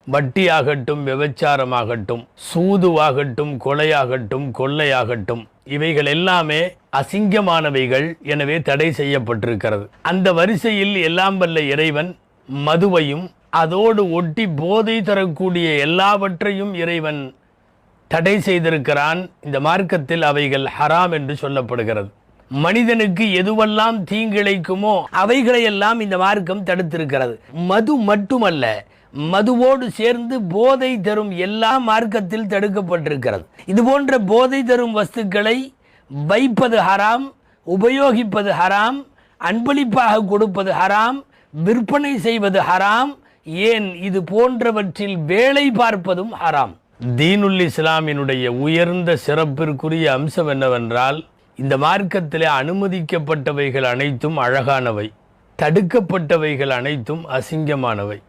வட்டியாகட்டும், விபச்சாரமாகட்டும், சூதுவாகட்டும், கொலையாகட்டும், கொள்ளையாகட்டும், இவைகள் எல்லாமே அசிங்கமானவைகள். எனவே தடை செய்யப்பட்டிருக்கிறது. அந்த வரிசையில் எல்லாம் வல்ல இறைவன் மதுவையும் அதோடு ஒட்டி போதை தரக்கூடிய எல்லாவற்றையும் இறைவன் தடை செய்திருக்கிறான். இந்த மார்க்கத்தில் அவைகள் ஹராம் என்று சொல்லப்படுகிறது. மனிதனுக்கு எதுவெல்லாம் தீங்கிழைக்குமோ அவைகளையெல்லாம் இந்த மார்க்கம் தடுத்திருக்கிறது. மது மட்டுமல்ல, மதுவோடு சேர்ந்து போதை தரும் எல்லா மார்க்கத்தில் தடுக்கப்பட்டிருக்கிறது. இது போன்ற போதை தரும் வஸ்துக்களை வைப்பது ஹராம், உபயோகிப்பது ஹராம், அன்பளிப்பாக கொடுப்பது ஹராம், விற்பனை செய்வது ஹராம், ஏன் இது போன்றவற்றில் வேலை பார்ப்பதும் ஹராம். தீனுல் இஸ்லாமினுடைய உயர்ந்த சிறப்பிற்குரிய அம்சம் என்னவென்றால், இந்த மார்க்கத்திலே அனுமதிக்கப்பட்டவைகள் அனைத்தும் அழகானவை, தடுக்கப்பட்டவைகள் அனைத்தும் அசிங்கமானவை.